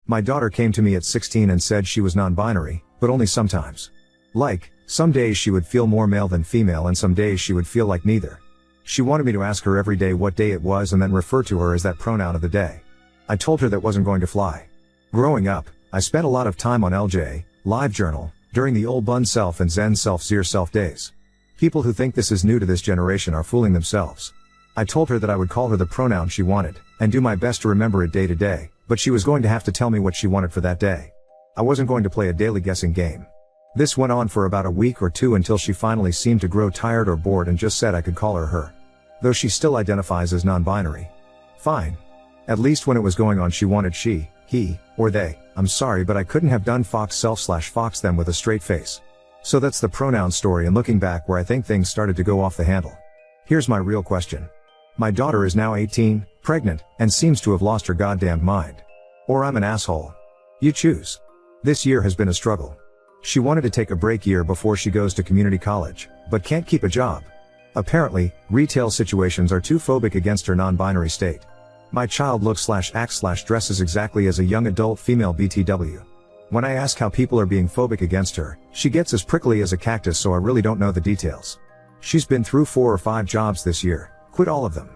My daughter came to me at 16 and said she was non-binary, but only sometimes. Like, some days she would feel more male than female and some days she would feel like neither. She wanted me to ask her every day what day it was and then refer to her as that pronoun of the day. I told her that wasn't going to fly. Growing up, I spent a lot of time on LJ, LiveJournal, during the old Bun Self and Zen Self Zero Self days. People who think this is new to this generation are fooling themselves. I told her that I would call her the pronoun she wanted, and do my best to remember it day to day, but she was going to have to tell me what she wanted for that day. I wasn't going to play a daily guessing game. This went on for about a week or two until she finally seemed to grow tired or bored and just said I could call her her. Though she still identifies as non-binary. Fine. At least when it was going on she wanted she, he, or they. I'm sorry but I couldn't have done fox self/fox them with a straight face. So that's the pronoun story and looking back where I think things started to go off the handle. Here's my real question. My daughter is now 18, pregnant, and seems to have lost her goddamn mind. Or I'm an asshole. You choose. This year has been a struggle. She wanted to take a break year before she goes to community college, but can't keep a job. Apparently, retail situations are too phobic against her non-binary state. My child looks/acts/dresses exactly as a young adult female BTW. When I ask how people are being phobic against her, she gets as prickly as a cactus, so I really don't know the details. She's been through 4 or 5 jobs this year, quit all of them.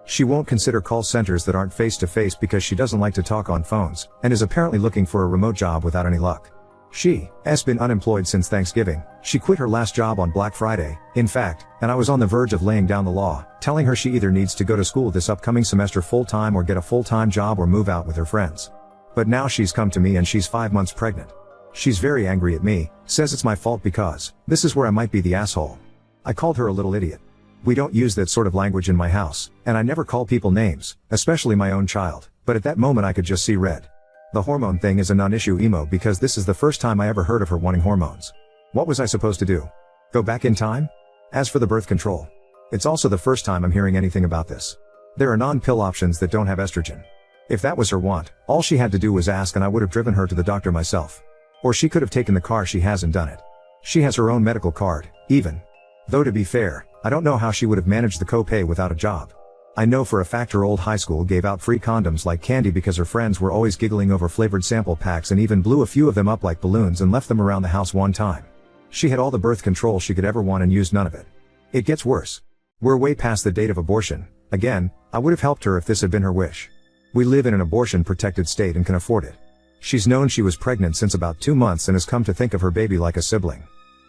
She won't consider call centers that aren't face-to-face because she doesn't like to talk on phones, and is apparently looking for a remote job without any luck. She's been unemployed since Thanksgiving. She quit her last job on Black Friday, in fact, and I was on the verge of laying down the law, telling her she either needs to go to school this upcoming semester full-time or get a full-time job or move out with her friends. But now she's come to me and she's 5 months pregnant. She's very angry at me, says it's my fault because, this is where I might be the asshole. I called her a little idiot. We don't use that sort of language in my house, and I never call people names, especially my own child, but at that moment I could just see red. The hormone thing is a non-issue emo because this is the first time I ever heard of her wanting hormones. What was I supposed to do? Go back in time? As for the birth control, it's also the first time I'm hearing anything about this. There are non-pill options that don't have estrogen. If that was her want, all she had to do was ask and I would have driven her to the doctor myself. Or she could have taken the car she has and done it. She has her own medical card, even. Though to be fair, I don't know how she would have managed the copay without a job. I know for a fact her old high school gave out free condoms like candy because her friends were always giggling over flavored sample packs and even blew a few of them up like balloons and left them around the house one time. She had all the birth control she could ever want and used none of it. It gets worse. We're way past the date of abortion. Again, I would have helped her if this had been her wish. We live in an abortion-protected state and can afford it. She's known she was pregnant since about 2 months and has come to think of her baby like a sibling.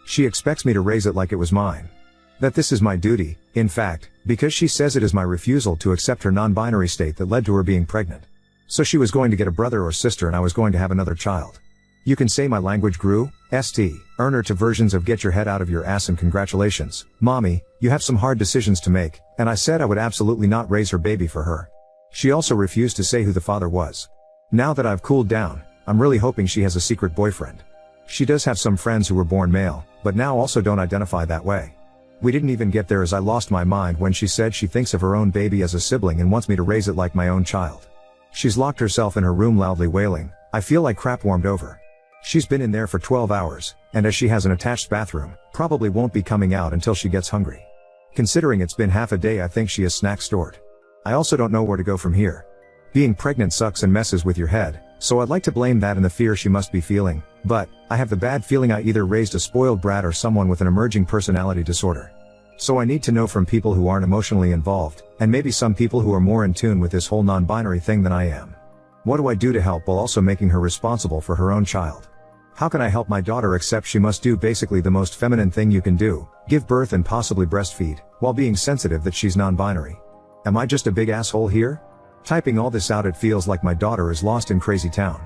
She expects me to raise it like it was mine. That this is my duty, in fact, because she says it is my refusal to accept her non-binary state that led to her being pregnant. So she was going to get a brother or sister and I was going to have another child. You can say my language grew, earn her to versions of get your head out of your ass and congratulations, mommy, you have some hard decisions to make, and I said I would absolutely not raise her baby for her. She also refused to say who the father was. Now that I've cooled down, I'm really hoping she has a secret boyfriend. She does have some friends who were born male, but now also don't identify that way. We didn't even get there as I lost my mind when she said she thinks of her own baby as a sibling and wants me to raise it like my own child. She's locked herself in her room loudly wailing, I feel like crap warmed over. She's been in there for 12 hours, and as she has an attached bathroom, probably won't be coming out until she gets hungry. Considering it's been half a day I think she has snacks stored. I also don't know where to go from here. Being pregnant sucks and messes with your head, so I'd like to blame that and the fear she must be feeling, but I have the bad feeling I either raised a spoiled brat or someone with an emerging personality disorder. So I need to know from people who aren't emotionally involved, and maybe some people who are more in tune with this whole non-binary thing than I am. What do I do to help while also making her responsible for her own child? How can I help my daughter accept she must do basically the most feminine thing you can do, give birth and possibly breastfeed, while being sensitive that she's non-binary? Am I just a big asshole here? Typing all this out it feels like my daughter is lost in crazy town.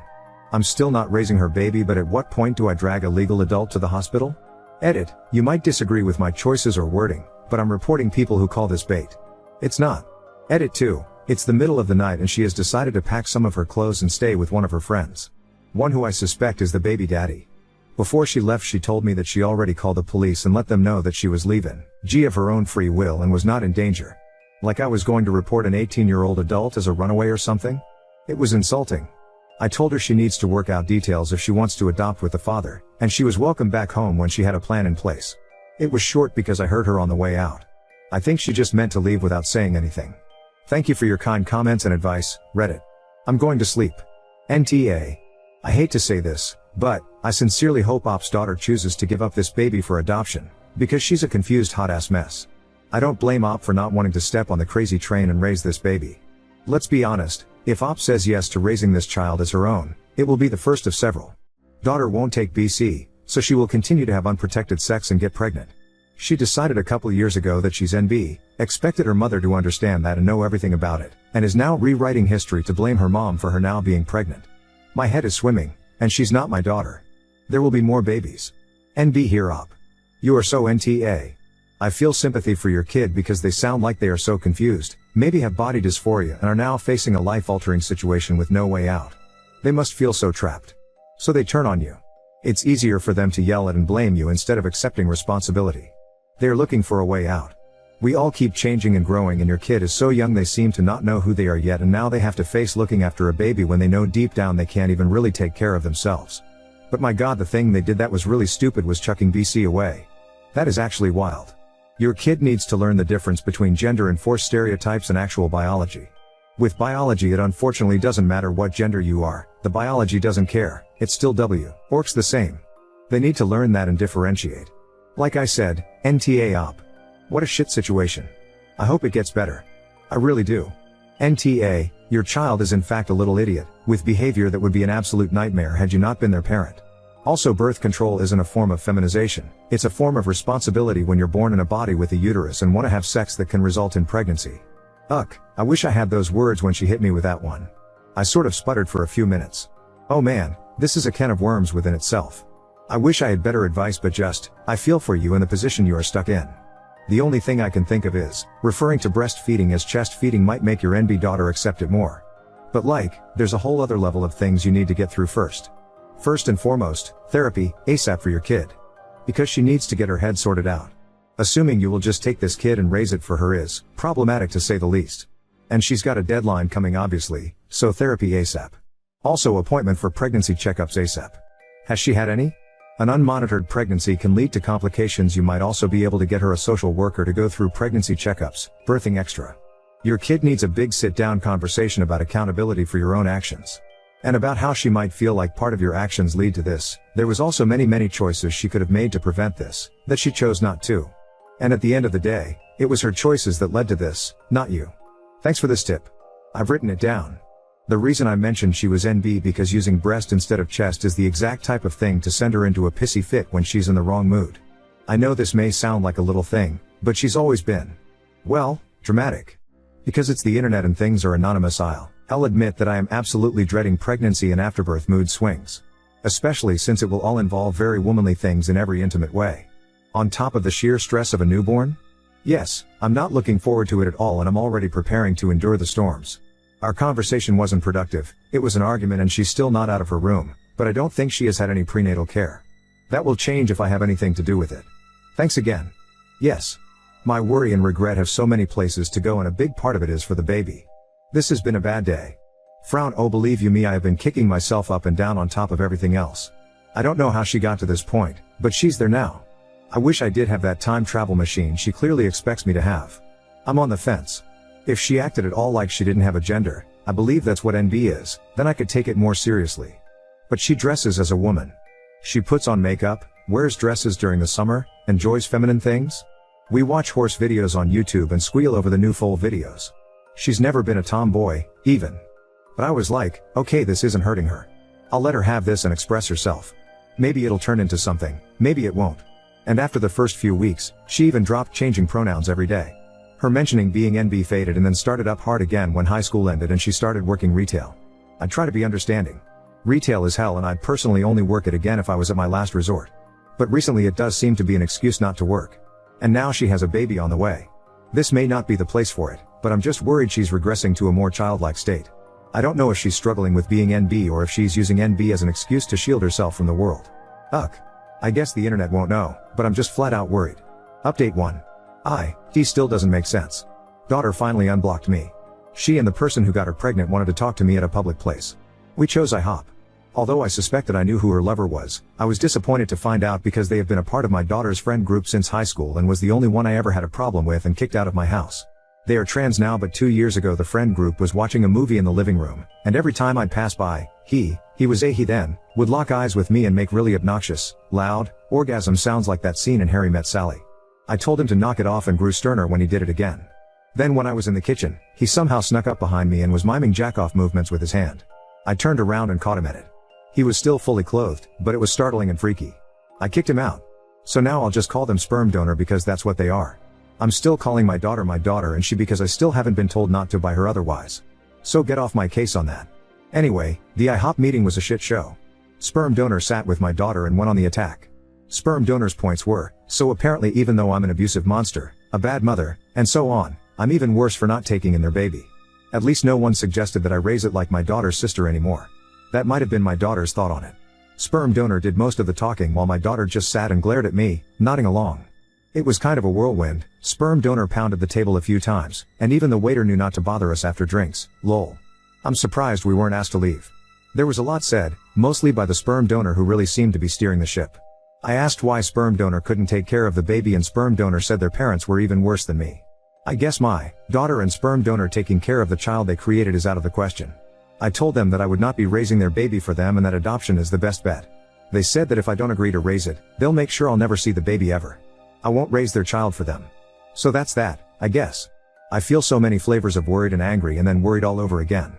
I'm still not raising her baby, but at what point do I drag a legal adult to the hospital? Edit, you might disagree with my choices or wording, but I'm reporting people who call this bait. It's not. Edit 2, it's the middle of the night and she has decided to pack some of her clothes and stay with one of her friends. One who I suspect is the baby daddy. Before she left she told me that she already called the police and let them know that she was leaving, of her own free will and was not in danger. Like I was going to report an 18-year-old adult as a runaway or something? It was insulting. I told her she needs to work out details if she wants to adopt with the father, and she was welcome back home when she had a plan in place. It was short because I heard her on the way out. I think she just meant to leave without saying anything. Thank you for your kind comments and advice, Reddit. I'm going to sleep. NTA. I hate to say this, but I sincerely hope Op's daughter chooses to give up this baby for adoption, because she's a confused hot-ass mess. I don't blame Op for not wanting to step on the crazy train and raise this baby. Let's be honest, if Op says yes to raising this child as her own, it will be the first of several. Daughter won't take BC, so she will continue to have unprotected sex and get pregnant. She decided a couple years ago that she's NB, expected her mother to understand that and know everything about it, and is now rewriting history to blame her mom for her now being pregnant. My head is swimming, and she's not my daughter. There will be more babies. NB here Op. You are so NTA. I feel sympathy for your kid because they sound like they are so confused, maybe have body dysphoria and are now facing a life-altering situation with no way out. They must feel so trapped. So they turn on you. It's easier for them to yell at and blame you instead of accepting responsibility. They are looking for a way out. We all keep changing and growing, and your kid is so young they seem to not know who they are yet, and now they have to face looking after a baby when they know deep down they can't even really take care of themselves. But my God, the thing they did that was really stupid was chucking BC away. That is actually wild. Your kid needs to learn the difference between gender enforced stereotypes and actual biology. With biology, it unfortunately doesn't matter what gender you are, the biology doesn't care, it's still orcs the same. They need to learn that and differentiate. Like I said, NTA Op. What a shit situation. I hope it gets better. I really do. NTA, your child is in fact a little idiot, with behavior that would be an absolute nightmare had you not been their parent. Also, birth control isn't a form of feminization, it's a form of responsibility when you're born in a body with a uterus and want to have sex that can result in pregnancy. I wish I had those words when she hit me with that one. I sort of sputtered for a few minutes. Oh man, this is a can of worms within itself. I wish I had better advice, but I feel for you in the position you are stuck in. The only thing I can think of is, referring to breastfeeding as chest feeding might make your NB daughter accept it more. But there's a whole other level of things you need to get through first. First and foremost, therapy, ASAP for your kid. Because she needs to get her head sorted out. Assuming you will just take this kid and raise it for her is problematic to say the least. And she's got a deadline coming obviously, so therapy ASAP. Also appointment for pregnancy checkups ASAP. Has she had any? An unmonitored pregnancy can lead to complications. You might also be able to get her a social worker to go through pregnancy checkups, birthing extra. Your kid needs a big sit-down conversation about accountability for your own actions. And about how she might feel like part of your actions lead to this. There was also many choices she could have made to prevent this, that she chose not to. And at the end of the day, it was her choices that led to this, not you. Thanks for this tip. I've written it down. The reason I mentioned she was NB because using breast instead of chest is the exact type of thing to send her into a pissy fit when she's in the wrong mood. I know this may sound like a little thing, but she's always been, well, dramatic. Because it's the internet and things are anonymous, I'll admit that I am absolutely dreading pregnancy and afterbirth mood swings. Especially since it will all involve very womanly things in every intimate way. On top of the sheer stress of a newborn? Yes, I'm not looking forward to it at all, and I'm already preparing to endure the storms. Our conversation wasn't productive, it was an argument, and she's still not out of her room, but I don't think she has had any prenatal care. That will change if I have anything to do with it. Thanks again. Yes. My worry and regret have so many places to go, and a big part of it is for the baby. This has been a bad day. Frown. Oh, believe you me, I have been kicking myself up and down on top of everything else. I don't know how she got to this point, but she's there now. I wish I did have that time travel machine she clearly expects me to have. I'm on the fence. If she acted at all like she didn't have a gender, I believe that's what NB is, then I could take it more seriously. But she dresses as a woman. She puts on makeup, wears dresses during the summer, enjoys feminine things. We watch horse videos on YouTube and squeal over the new foal videos. She's never been a tomboy, even. But I was like, okay, this isn't hurting her. I'll let her have this and express herself. Maybe it'll turn into something, maybe it won't. And after the first few weeks, she even dropped changing pronouns every day. Her mentioning being NB faded and then started up hard again when high school ended and she started working retail. I'd try to be understanding. Retail is hell, and I'd personally only work it again if I was at my last resort. But recently it does seem to be an excuse not to work. And now she has a baby on the way. This may not be the place for it, but I'm just worried she's regressing to a more childlike state. I don't know if she's struggling with being NB or if she's using NB as an excuse to shield herself from the world. I guess the internet won't know, but I'm just flat out worried. Update 1. He still doesn't make sense. Daughter finally unblocked me. She and the person who got her pregnant wanted to talk to me at a public place. We chose IHOP. Although I suspected I knew who her lover was, I was disappointed to find out because they have been a part of my daughter's friend group since high school and was the only one I ever had a problem with and kicked out of my house. They are trans now, but 2 years ago the friend group was watching a movie in the living room, and every time I'd pass by, he He then would lock eyes with me and make really obnoxious, loud, orgasm sounds like that scene in Harry Met Sally. I told him to knock it off and grew sterner when he did it again. Then when I was in the kitchen, he somehow snuck up behind me and was miming jack-off movements with his hand. I turned around and caught him at it. He was still fully clothed, but it was startling and freaky. I kicked him out. So now I'll just call them sperm donor because that's what they are. I'm still calling my daughter and she because I still haven't been told not to by her otherwise. So get off my case on that. Anyway, the IHOP meeting was a shit show. Sperm donor sat with my daughter and went on the attack. Sperm donor's points were, so apparently even though I'm an abusive monster, a bad mother, and so on, I'm even worse for not taking in their baby. At least no one suggested that I raise it like my daughter's sister anymore. That might have been my daughter's thought on it. Sperm donor did most of the talking while my daughter just sat and glared at me, nodding along. It was kind of a whirlwind. Sperm donor pounded the table a few times, and even the waiter knew not to bother us after drinks, lol. I'm surprised we weren't asked to leave. There was a lot said, mostly by the sperm donor who really seemed to be steering the ship. I asked why sperm donor couldn't take care of the baby and sperm donor said their parents were even worse than me. I guess my daughter and sperm donor taking care of the child they created is out of the question. I told them that I would not be raising their baby for them and that adoption is the best bet. They said that if I don't agree to raise it, they'll make sure I'll never see the baby ever. I won't raise their child for them. So that's that, I guess. I feel so many flavors of worried and angry and then worried all over again.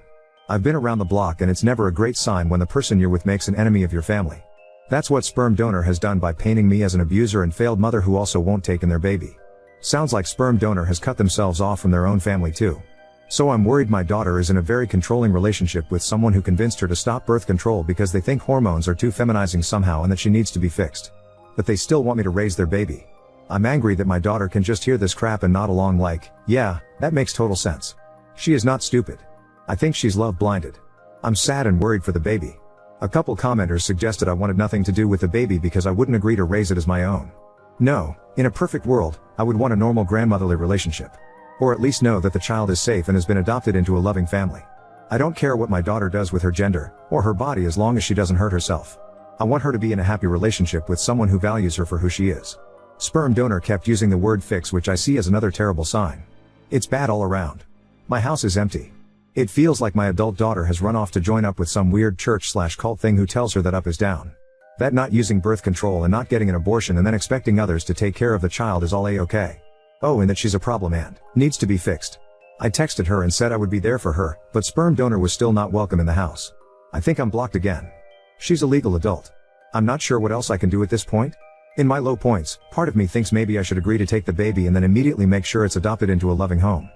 I've been around the block and it's never a great sign when the person you're with makes an enemy of your family. That's what sperm donor has done by painting me as an abuser and failed mother who also won't take in their baby. Sounds like sperm donor has cut themselves off from their own family too. So I'm worried my daughter is in a very controlling relationship with someone who convinced her to stop birth control because they think hormones are too feminizing somehow and that she needs to be fixed. But they still want me to raise their baby. I'm angry that my daughter can just hear this crap and nod along like, yeah, that makes total sense. She is not stupid. I think she's love blinded. I'm sad and worried for the baby. A couple commenters suggested I wanted nothing to do with the baby because I wouldn't agree to raise it as my own. No, in a perfect world, I would want a normal grandmotherly relationship. Or at least know that the child is safe and has been adopted into a loving family. I don't care what my daughter does with her gender, or her body as long as she doesn't hurt herself. I want her to be in a happy relationship with someone who values her for who she is. Sperm donor kept using the word fix, which I see as another terrible sign. It's bad all around. My house is empty. It feels like my adult daughter has run off to join up with some weird church/cult thing who tells her that up is down. That not using birth control and not getting an abortion and then expecting others to take care of the child is all a-okay. Oh, and that she's a problem and needs to be fixed. I texted her and said I would be there for her, but sperm donor was still not welcome in the house. I think I'm blocked again. She's a legal adult. I'm not sure what else I can do at this point. In my low points, part of me thinks maybe I should agree to take the baby and then immediately make sure it's adopted into a loving home.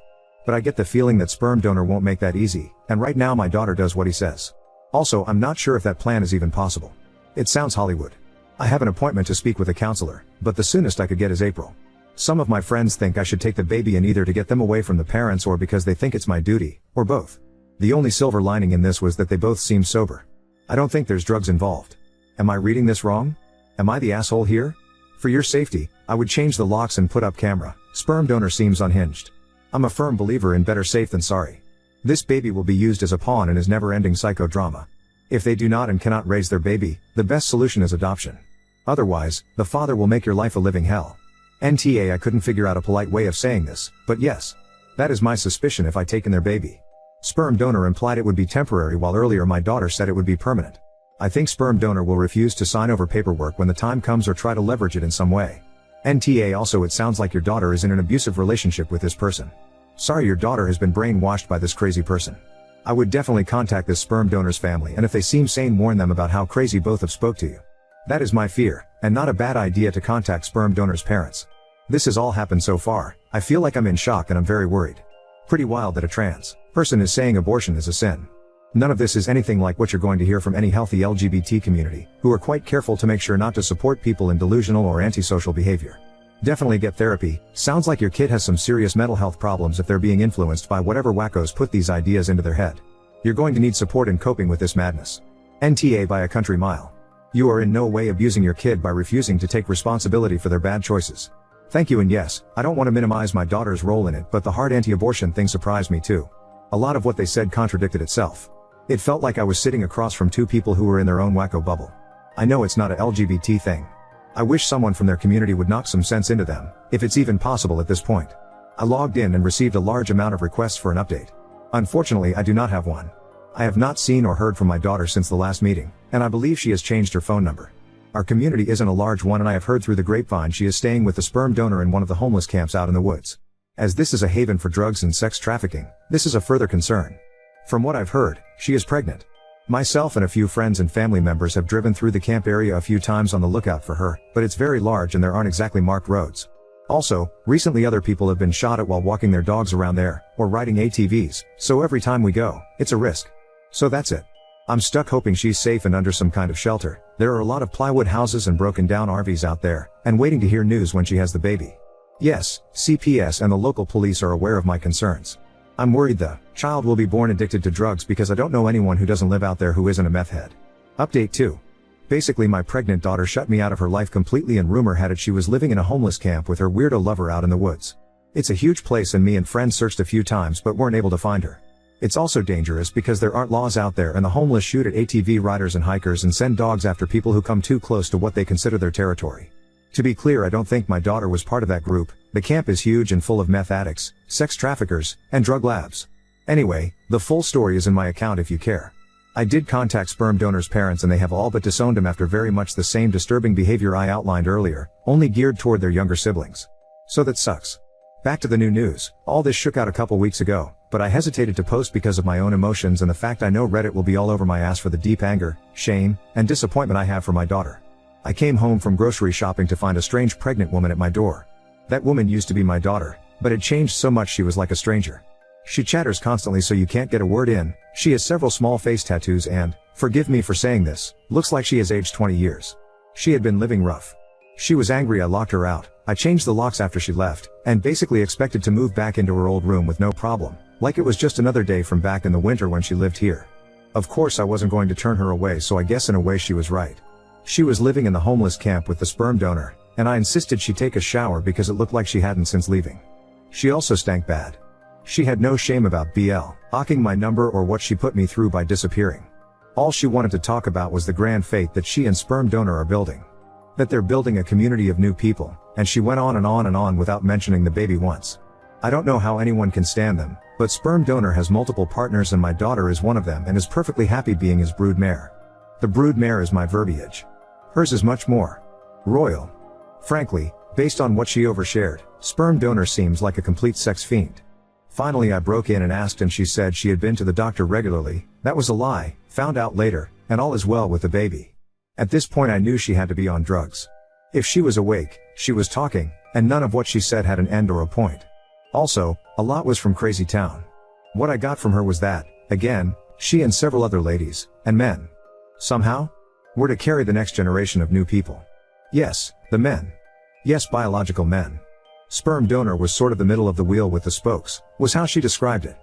But I get the feeling that sperm donor won't make that easy, and right now my daughter does what he says. Also, I'm not sure if that plan is even possible. It sounds Hollywood. I have an appointment to speak with a counselor, but the soonest I could get is April. Some of my friends think I should take the baby in either to get them away from the parents or because they think it's my duty, or both. The only silver lining in this was that they both seem sober. I don't think there's drugs involved. Am I reading this wrong? Am I the asshole here? For your safety, I would change the locks and put up camera. Sperm donor seems unhinged. I'm a firm believer in better safe than sorry. This baby will be used as a pawn in his never-ending psychodrama. If they do not and cannot raise their baby, the best solution is adoption. Otherwise, the father will make your life a living hell. NTA, I couldn't figure out a polite way of saying this, but yes. That is my suspicion if I take in their baby. Sperm donor implied it would be temporary while earlier my daughter said it would be permanent. I think sperm donor will refuse to sign over paperwork when the time comes or try to leverage it in some way. NTA, also it sounds like your daughter is in an abusive relationship with this person. Sorry your daughter has been brainwashed by this crazy person. I would definitely contact this sperm donor's family and if they seem sane warn them about how crazy both have spoke to you. That is my fear, and not a bad idea to contact sperm donor's parents. This has all happened so far, I feel like I'm in shock and I'm very worried. Pretty wild that a trans person is saying abortion is a sin. None of this is anything like what you're going to hear from any healthy LGBT community, who are quite careful to make sure not to support people in delusional or antisocial behavior. Definitely get therapy. Sounds like your kid has some serious mental health problems if they're being influenced by whatever wackos put these ideas into their head. You're going to need support in coping with this madness. NTA by a country mile. You are in no way abusing your kid by refusing to take responsibility for their bad choices. Thank you, and yes, I don't want to minimize my daughter's role in it, but the hard anti-abortion thing surprised me too. A lot of what they said contradicted itself. It felt like I was sitting across from two people who were in their own wacko bubble. I know it's not a LGBT thing. I wish someone from their community would knock some sense into them, if it's even possible at this point. I logged in and received a large amount of requests for an update. Unfortunately, I do not have one. I have not seen or heard from my daughter since the last meeting, and I believe she has changed her phone number. Our community isn't a large one, and I have heard through the grapevine she is staying with the sperm donor in one of the homeless camps out in the woods. As this is a haven for drugs and sex trafficking, this is a further concern. From what I've heard, she is pregnant. Myself and a few friends and family members have driven through the camp area a few times on the lookout for her, but it's very large and there aren't exactly marked roads. Also, recently other people have been shot at while walking their dogs around there, or riding ATVs, so every time we go, it's a risk. So that's it. I'm stuck hoping she's safe and under some kind of shelter. There are a lot of plywood houses and broken down RVs out there, and waiting to hear news when she has the baby. Yes, CPS and the local police are aware of my concerns. I'm worried the child will be born addicted to drugs because I don't know anyone who doesn't live out there who isn't a meth head. Update 2. Basically my pregnant daughter shut me out of her life completely, and rumor had it she was living in a homeless camp with her weirdo lover out in the woods. It's a huge place and me and friends searched a few times but weren't able to find her. It's also dangerous because there aren't laws out there and the homeless shoot at ATV riders and hikers and send dogs after people who come too close to what they consider their territory. To be clear, I don't think my daughter was part of that group. The camp is huge and full of meth addicts, sex traffickers, and drug labs. Anyway, the full story is in my account if you care. I did contact sperm donor's parents and they have all but disowned him after very much the same disturbing behavior I outlined earlier, only geared toward their younger siblings. So that sucks. Back to the new news. All this shook out a couple weeks ago, but I hesitated to post because of my own emotions and the fact I know Reddit will be all over my ass for the deep anger, shame, and disappointment I have for my daughter. I came home from grocery shopping to find a strange pregnant woman at my door. That woman used to be my daughter, but had changed so much she was like a stranger. She chatters constantly so you can't get a word in. She has several small face tattoos and, forgive me for saying this, looks like she has aged 20 years. She had been living rough. She was angry I locked her out. I changed the locks after she left, and basically expected to move back into her old room with no problem, like it was just another day from back in the winter when she lived here. Of course I wasn't going to turn her away, so I guess in a way she was right. She was living in the homeless camp with the sperm donor, and I insisted she take a shower because it looked like she hadn't since leaving. She also stank bad. She had no shame about blocking my number or what she put me through by disappearing. All she wanted to talk about was the grand fate that she and sperm donor are building. That they're building a community of new people, and she went on and on and on without mentioning the baby once. I don't know how anyone can stand them, but sperm donor has multiple partners and my daughter is one of them and is perfectly happy being his brood mare. The brood mare is my verbiage. Hers is much more royal. Frankly, based on what she overshared, sperm donor seems like a complete sex fiend. Finally I broke in and asked and she said she had been to the doctor regularly. That was a lie, found out later, and all is well with the baby. At this point I knew she had to be on drugs. If she was awake, she was talking, and none of what she said had an end or a point. Also, a lot was from Crazy Town. What I got from her was that, again, she and several other ladies, and men, somehow, were to carry the next generation of new people. Yes, the men. Yes, biological men. Sperm donor was sort of the middle of the wheel with the spokes, was how she described it.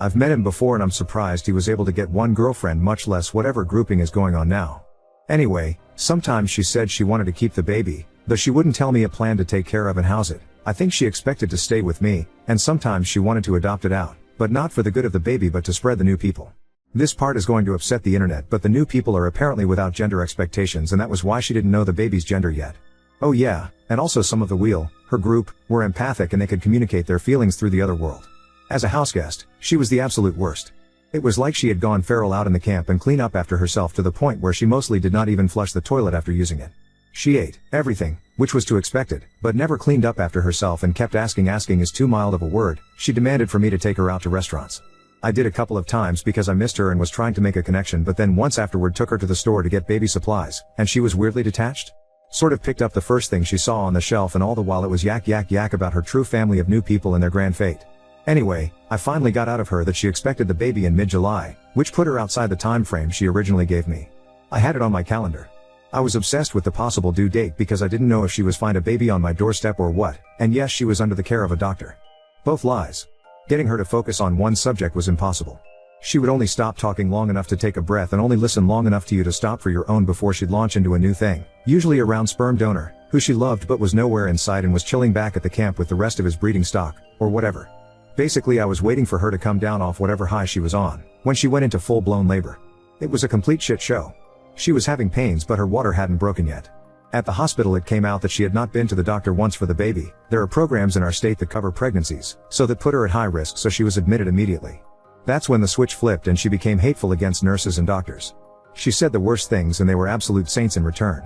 I've met him before and I'm surprised he was able to get one girlfriend, much less whatever grouping is going on now. Anyway, sometimes she said she wanted to keep the baby, though she wouldn't tell me a plan to take care of and house it. I think she expected to stay with me, and sometimes she wanted to adopt it out, but not for the good of the baby but to spread the new people. This part is going to upset the internet, but the new people are apparently without gender expectations, and that was why she didn't know the baby's gender yet. Oh yeah, and also some of the wheel, her group, were empathic and they could communicate their feelings through the other world. As a houseguest, she was the absolute worst. It was like she had gone feral out in the camp and clean up after herself to the point where she mostly did not even flush the toilet after using it. She ate everything, which was to expected, but never cleaned up after herself and kept asking is too mild of a word. She demanded for me to take her out to restaurants. I did a couple of times because I missed her and was trying to make a connection, but then once afterward took her to the store to get baby supplies, and she was weirdly detached. Sort of picked up the first thing she saw on the shelf, and all the while it was yak about her true family of new people and their grand fate. Anyway, I finally got out of her that she expected the baby in mid-July, which put her outside the time frame she originally gave me. I had it on my calendar. I was obsessed with the possible due date because I didn't know if she was find a baby on my doorstep or what, and yes, she was under the care of a doctor. Both lies. Getting her to focus on one subject was impossible. She would only stop talking long enough to take a breath and only listen long enough to you to stop for your own before she'd launch into a new thing, usually around sperm donor, who she loved but was nowhere in sight and was chilling back at the camp with the rest of his breeding stock, or whatever. Basically I was waiting for her to come down off whatever high she was on, when she went into full-blown labor. It was a complete shit show. She was having pains but her water hadn't broken yet. At the hospital it came out that she had not been to the doctor once for the baby. There are programs in our state that cover pregnancies, so that put her at high risk, so she was admitted immediately. That's when the switch flipped and she became hateful against nurses and doctors. She said the worst things and they were absolute saints in return.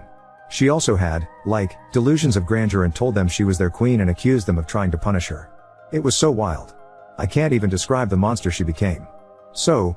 She also had, delusions of grandeur and told them she was their queen and accused them of trying to punish her. It was so wild. I can't even describe the monster she became. So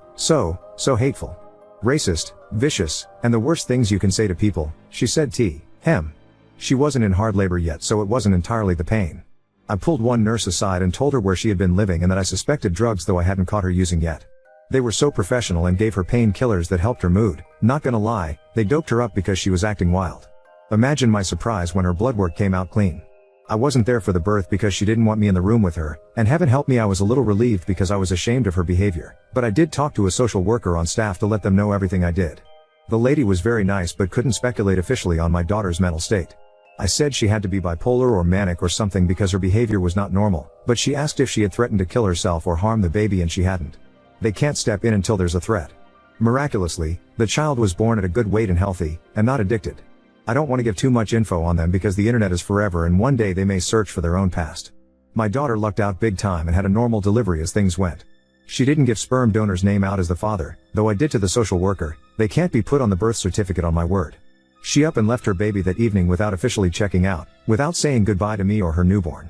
hateful. Racist, vicious, and the worst things you can say to people, she said Hem. She wasn't in hard labor yet, so it wasn't entirely the pain. I pulled one nurse aside and told her where she had been living and that I suspected drugs, though I hadn't caught her using yet. They were so professional and gave her painkillers that helped her mood. Not gonna lie, they doped her up because she was acting wild. Imagine my surprise when her blood work came out clean. I wasn't there for the birth because she didn't want me in the room with her, and heaven help me, I was a little relieved because I was ashamed of her behavior, but I did talk to a social worker on staff to let them know everything I did. The lady was very nice but couldn't speculate officially on my daughter's mental state. I said she had to be bipolar or manic or something because her behavior was not normal, but she asked if she had threatened to kill herself or harm the baby, and she hadn't. They can't step in until there's a threat. Miraculously, the child was born at a good weight and healthy, and not addicted. I don't want to give too much info on them because the internet is forever and one day they may search for their own past. My daughter lucked out big time and had a normal delivery as things went. She didn't give sperm donor's name out as the father, though I did to the social worker. They can't be put on the birth certificate, on my word. She up and left her baby that evening without officially checking out, without saying goodbye to me or her newborn.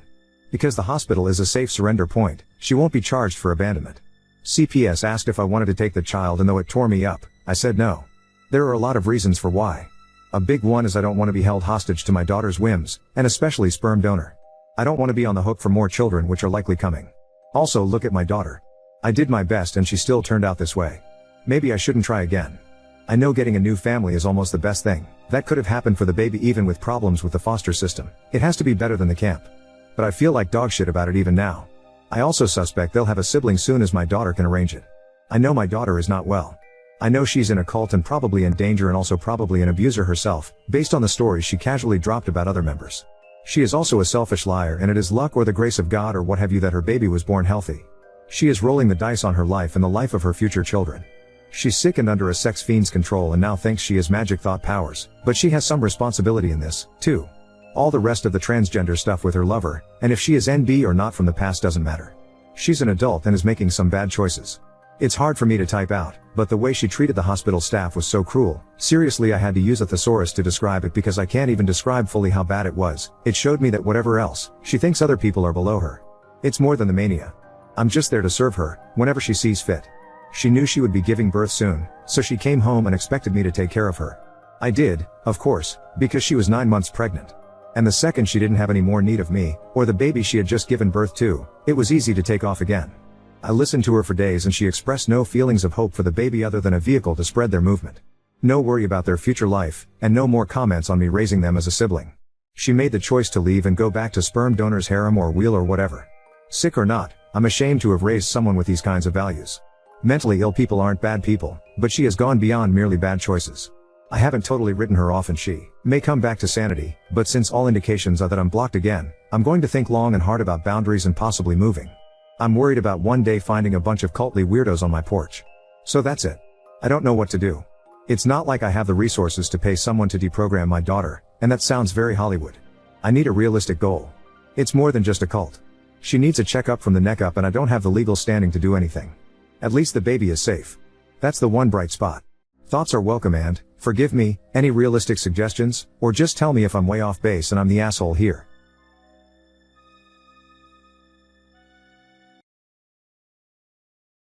Because the hospital is a safe surrender point, she won't be charged for abandonment. CPS asked if I wanted to take the child, and though it tore me up, I said no. There are a lot of reasons for why. A big one is I don't want to be held hostage to my daughter's whims, and especially sperm donor. I don't want to be on the hook for more children which are likely coming. Also, look at my daughter. I did my best and she still turned out this way. Maybe I shouldn't try again. I know getting a new family is almost the best thing that could have happened for the baby, even with problems with the foster system. It has to be better than the camp. But I feel like dog shit about it even now. I also suspect they'll have a sibling soon as my daughter can arrange it. I know my daughter is not well. I know she's in a cult and probably in danger, and also probably an abuser herself, based on the stories she casually dropped about other members. She is also a selfish liar, and it is luck or the grace of God or what have you that her baby was born healthy. She is rolling the dice on her life and the life of her future children. She's sick and under a sex fiend's control and now thinks she has magic thought powers, but she has some responsibility in this, too. All the rest of the transgender stuff with her lover, and if she is NB or not from the past doesn't matter. She's an adult and is making some bad choices. It's hard for me to type out, but the way she treated the hospital staff was so cruel. Seriously, I had to use a thesaurus to describe it because I can't even describe fully how bad it was. It showed me that whatever else, she thinks other people are below her. It's more than the mania. I'm just there to serve her, whenever she sees fit. She knew she would be giving birth soon, so she came home and expected me to take care of her. I did, of course, because she was 9 months pregnant. And the second she didn't have any more need of me, or the baby she had just given birth to, it was easy to take off again. I listened to her for days and she expressed no feelings of hope for the baby other than a vehicle to spread their movement. No worry about their future life, and no more comments on me raising them as a sibling. She made the choice to leave and go back to sperm donor's harem or wheel or whatever. Sick or not, I'm ashamed to have raised someone with these kinds of values. Mentally ill people aren't bad people, but she has gone beyond merely bad choices. I haven't totally written her off and she may come back to sanity, but since all indications are that I'm blocked again, I'm going to think long and hard about boundaries and possibly moving. I'm worried about one day finding a bunch of cultly weirdos on my porch. So that's it. I don't know what to do. It's not like I have the resources to pay someone to deprogram my daughter, and that sounds very Hollywood. I need a realistic goal. It's more than just a cult. She needs a checkup from the neck up and I don't have the legal standing to do anything. At least the baby is safe. That's the one bright spot. Thoughts are welcome and, forgive me, any realistic suggestions, or just tell me if I'm way off base and I'm the asshole here.